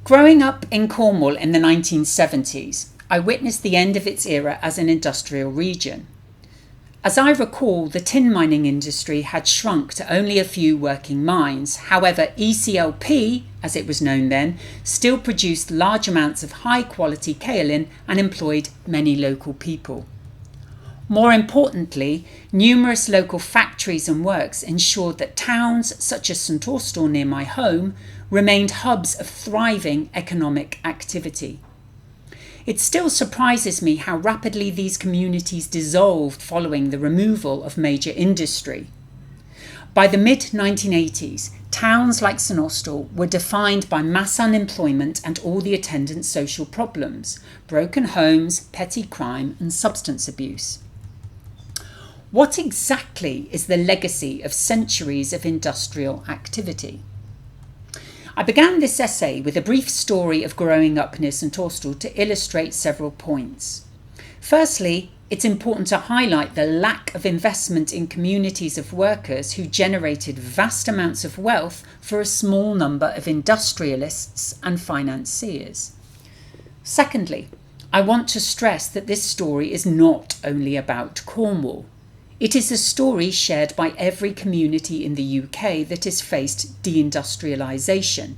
Growing up in Cornwall in the 1970s, I witnessed the end of its era as an industrial region. As I recall, the tin mining industry had shrunk to only a few working mines. However, ECLP, as it was known then, still produced large amounts of high-quality kaolin and employed many local people. More importantly, numerous local factories and works ensured that towns such as St Austell near my home remained hubs of thriving economic activity. It still surprises me how rapidly these communities dissolved following the removal of major industry. By the mid-1980s, towns like St Austell were defined by mass unemployment and all the attendant social problems: broken homes, petty crime and substance abuse. What exactly is the legacy of centuries of industrial activity? I began this essay with a brief story of growing up near St Austell to illustrate several points. Firstly, it's important to highlight the lack of investment in communities of workers who generated vast amounts of wealth for a small number of industrialists and financiers. Secondly, I want to stress that this story is not only about Cornwall. It is a story shared by every community in the UK that has faced deindustrialisation.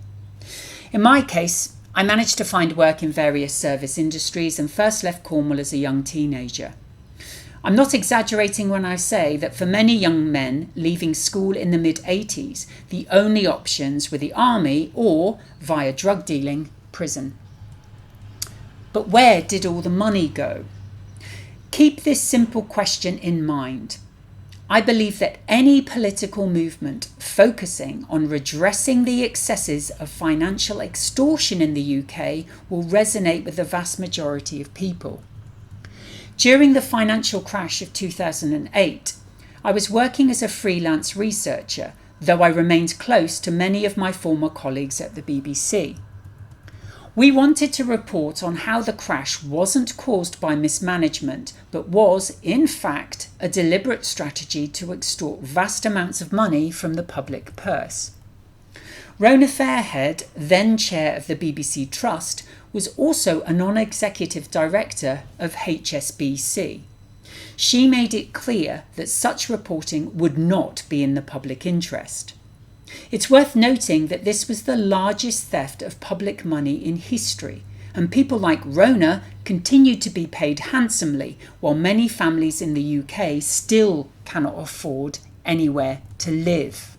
In my case, I managed to find work in various service industries and first left Cornwall as a young teenager. I'm not exaggerating when I say that for many young men leaving school in the mid-80s, the only options were the army or, via drug dealing, prison. But where did all the money go? Keep this simple question in mind. I believe that any political movement focusing on redressing the excesses of financial extortion in the UK will resonate with the vast majority of people. During the financial crash of 2008, I was working as a freelance researcher, though I remained close to many of my former colleagues at the BBC. We wanted to report on how the crash wasn't caused by mismanagement, but was, in fact, a deliberate strategy to extort vast amounts of money from the public purse. Rona Fairhead, then chair of the BBC Trust, was also a non-executive director of HSBC. She made it clear that such reporting would not be in the public interest. It's worth noting that this was the largest theft of public money in history, and people like Rona continued to be paid handsomely, while many families in the UK still cannot afford anywhere to live.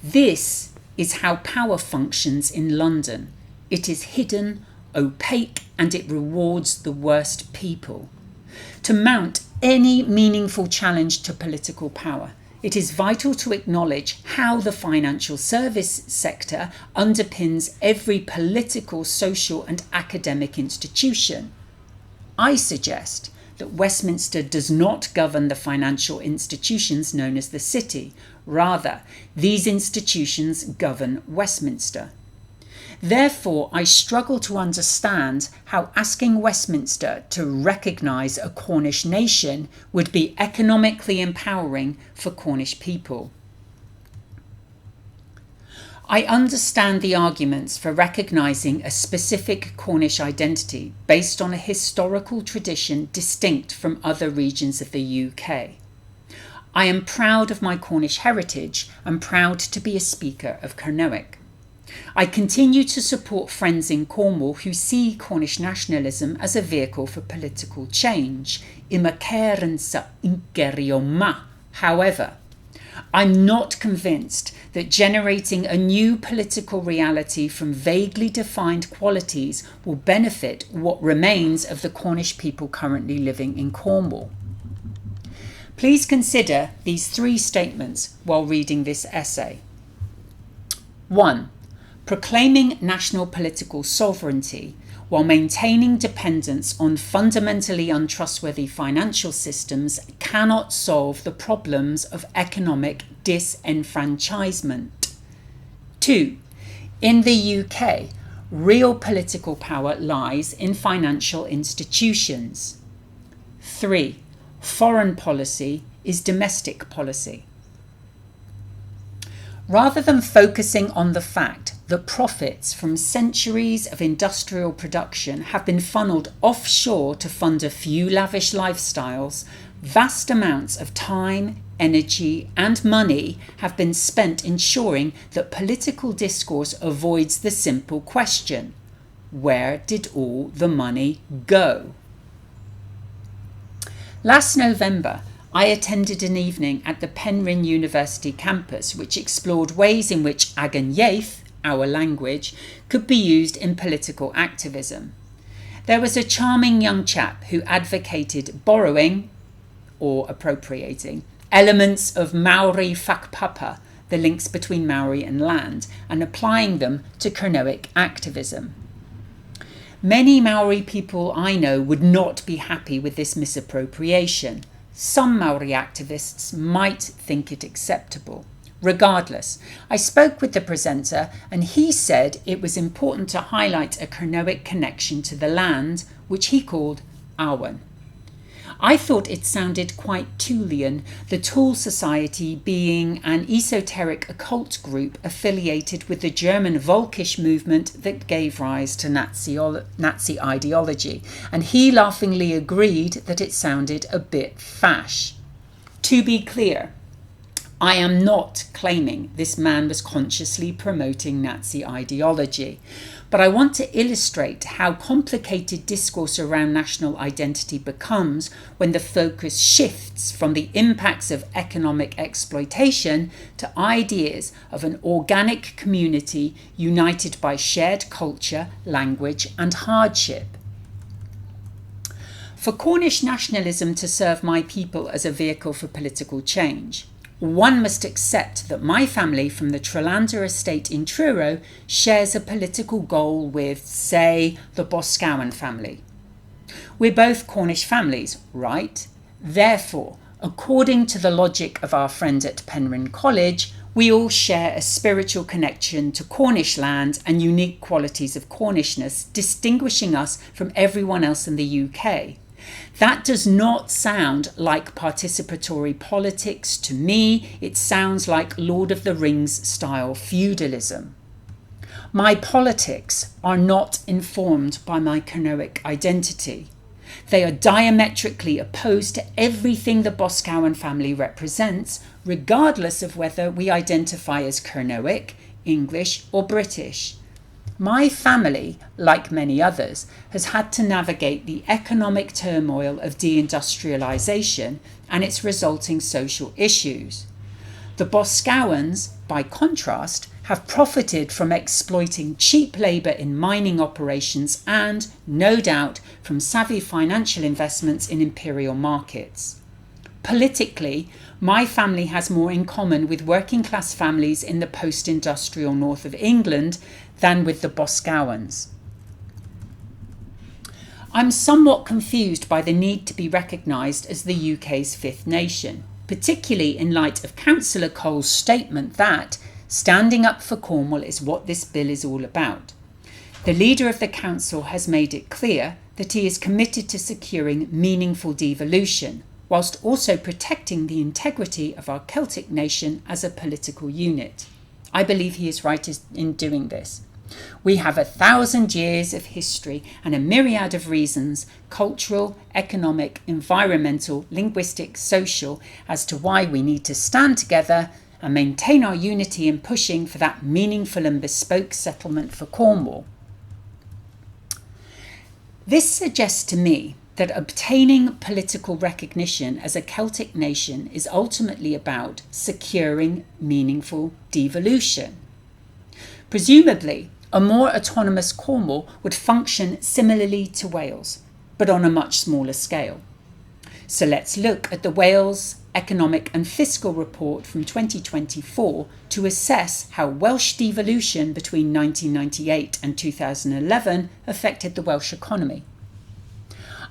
This is how power functions in London. It is hidden, opaque, and it rewards the worst people. To mount any meaningful challenge to political power, it is vital to acknowledge how the financial service sector underpins every political, social and academic institution. I suggest that Westminster does not govern the financial institutions known as the City. Rather, these institutions govern Westminster. Therefore, I struggle to understand how asking Westminster to recognise a Cornish nation would be economically empowering for Cornish people. I understand the arguments for recognising a specific Cornish identity based on a historical tradition distinct from other regions of the UK. I am proud of my Cornish heritage and proud to be a speaker of Kernewek. I continue to support friends in Cornwall who see Cornish nationalism as a vehicle for political change. However, I'm not convinced that generating a new political reality from vaguely defined qualities will benefit what remains of the Cornish people currently living in Cornwall. Please consider these three statements while reading this essay. 1. Proclaiming national political sovereignty while maintaining dependence on fundamentally untrustworthy financial systems cannot solve the problems of economic disenfranchisement. 2. In the UK, real political power lies in financial institutions. 3. Foreign policy is domestic policy. Rather than focusing on the fact that profits from centuries of industrial production have been funneled offshore to fund a few lavish lifestyles, vast amounts of time, energy, and money have been spent ensuring that political discourse avoids the simple question: where did all the money go? Last November, I attended an evening at the Penryn University campus which explored ways in which Agan Yaith, our language, could be used in political activism. There was a charming young chap who advocated borrowing, or appropriating, elements of Maori whakapapa, the links between Maori and land, and applying them to kernewek activism. Many Maori people I know would not be happy with this misappropriation. Some Maori activists might think it acceptable. Regardless, I spoke with the presenter and he said it was important to highlight a kernewek connection to the land, which he called awen. I thought it sounded quite Tulian, the Tool Society being an esoteric occult group affiliated with the German Volkisch movement that gave rise to Nazi ideology, and he laughingly agreed that it sounded a bit fash. To be clear, I am not claiming this man was consciously promoting Nazi ideology, but I want to illustrate how complicated discourse around national identity becomes when the focus shifts from the impacts of economic exploitation to ideas of an organic community united by shared culture, language, and hardship. For Cornish nationalism to serve my people as a vehicle for political change, one must accept that my family from the Trelander estate in Truro shares a political goal with, say, the Boscawen family. We're both Cornish families, right? Therefore, according to the logic of our friend at Penryn College, we all share a spiritual connection to Cornish land and unique qualities of Cornishness, distinguishing us from everyone else in the UK. That does not sound like participatory politics to me. It sounds like Lord of the Rings style feudalism. My politics are not informed by my kernewek identity. They are diametrically opposed to everything the Boscawen family represents, regardless of whether we identify as Kernewek, English, or British. My family, like many others, has had to navigate the economic turmoil of deindustrialisation and its resulting social issues. The Boscawens, by contrast, have profited from exploiting cheap labour in mining operations and, no doubt, from savvy financial investments in imperial markets. Politically, my family has more in common with working class families in the post-industrial north of England than with the Boscawens. I'm somewhat confused by the need to be recognised as the UK's fifth nation, particularly in light of Councillor Cole's statement that standing up for Cornwall is what this bill is all about. The leader of the council has made it clear that he is committed to securing meaningful devolution, whilst also protecting the integrity of our Celtic nation as a political unit. I believe he is right in doing this. We have 1,000 years of history and a myriad of reasons, cultural, economic, environmental, linguistic, social, as to why we need to stand together and maintain our unity in pushing for that meaningful and bespoke settlement for Cornwall. This suggests to me that obtaining political recognition as a Celtic nation is ultimately about securing meaningful devolution. Presumably, a more autonomous Cornwall would function similarly to Wales, but on a much smaller scale. So let's look at the Wales Economic and Fiscal Report from 2024 to assess how Welsh devolution between 1998 and 2011 affected the Welsh economy.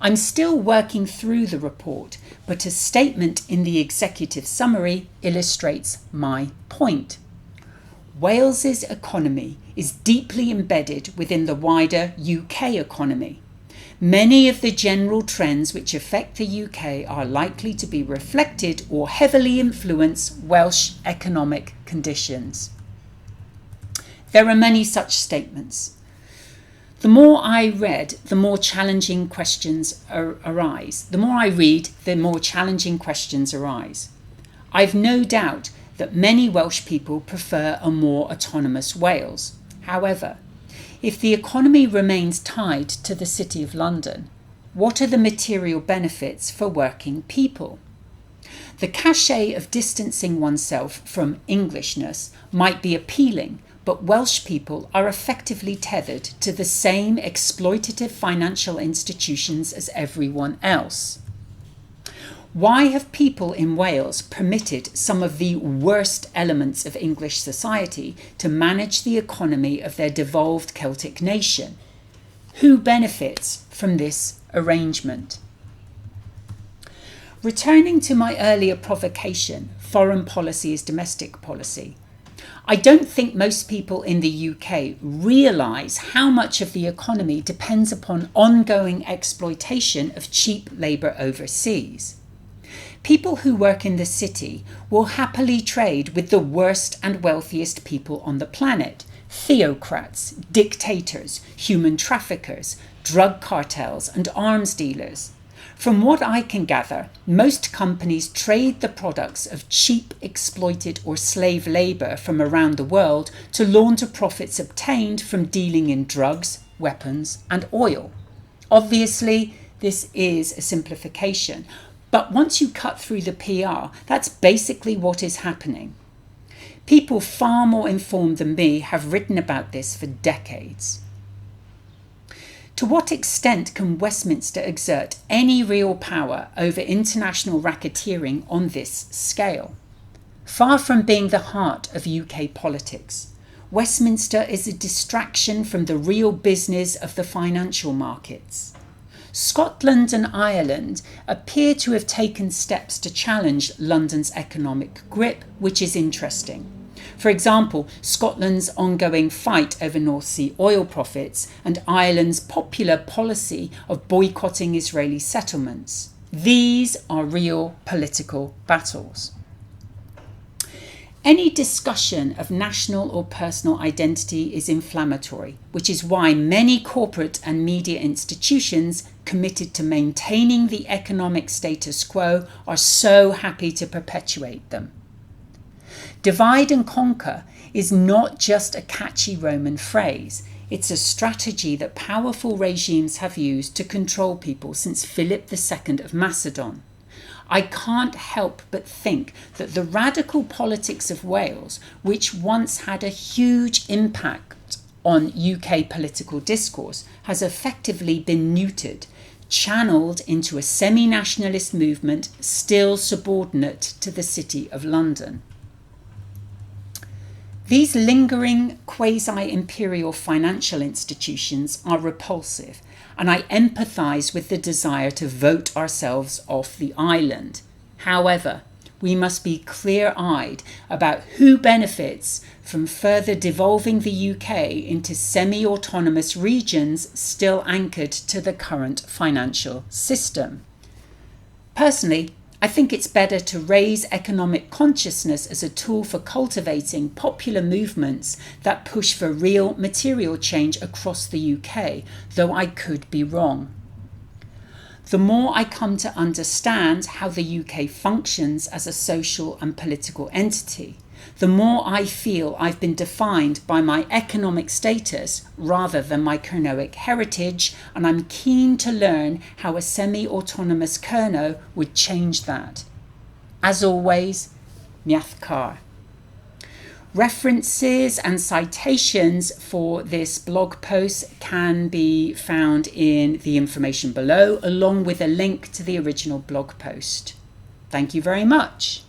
I'm still working through the report, but a statement in the executive summary illustrates my point. Wales's economy is deeply embedded within the wider UK economy. Many of the general trends which affect the UK are likely to be reflected or heavily influence Welsh economic conditions. There are many such statements. The more I read, the more challenging questions arise. The more I read, the more challenging questions arise. I've no doubt that many Welsh people prefer a more autonomous Wales. However, if the economy remains tied to the City of London, what are the material benefits for working people? The cachet of distancing oneself from Englishness might be appealing, but Welsh people are effectively tethered to the same exploitative financial institutions as everyone else. Why have people in Wales permitted some of the worst elements of English society to manage the economy of their devolved Celtic nation? Who benefits from this arrangement? Returning to my earlier provocation, foreign policy is domestic policy. I don't think most people in the UK realise how much of the economy depends upon ongoing exploitation of cheap labour overseas. People who work in the city will happily trade with the worst and wealthiest people on the planet: theocrats, dictators, human traffickers, drug cartels and arms dealers. From what I can gather, most companies trade the products of cheap, exploited or slave labour from around the world to launder profits obtained from dealing in drugs, weapons and oil. Obviously, this is a simplification, but once you cut through the PR, that's basically what is happening. People far more informed than me have written about this for decades. To what extent can Westminster exert any real power over international racketeering on this scale? Far from being the heart of UK politics, Westminster is a distraction from the real business of the financial markets. Scotland and Ireland appear to have taken steps to challenge London's economic grip, which is interesting. For example, Scotland's ongoing fight over North Sea oil profits and Ireland's popular policy of boycotting Israeli settlements. These are real political battles. Any discussion of national or personal identity is inflammatory, which is why many corporate and media institutions committed to maintaining the economic status quo are so happy to perpetuate them. Divide and conquer is not just a catchy Roman phrase. It's a strategy that powerful regimes have used to control people since Philip II of Macedon. I can't help but think that the radical politics of Wales, which once had a huge impact on UK political discourse, has effectively been neutered, channeled into a semi-nationalist movement still subordinate to the City of London. These lingering quasi-imperial financial institutions are repulsive, and I empathise with the desire to vote ourselves off the island. However, we must be clear-eyed about who benefits from further devolving the UK into semi-autonomous regions still anchored to the current financial system. Personally, I think it's better to raise economic consciousness as a tool for cultivating popular movements that push for real material change across the UK, though I could be wrong. The more I come to understand how the UK functions as a social and political entity, the more I feel I've been defined by my economic status rather than my kernewek heritage, and I'm keen to learn how a semi-autonomous kernow would change that. As always, Miath Car. References and citations for this blog post can be found in the information below, along with a link to the original blog post. Thank you very much.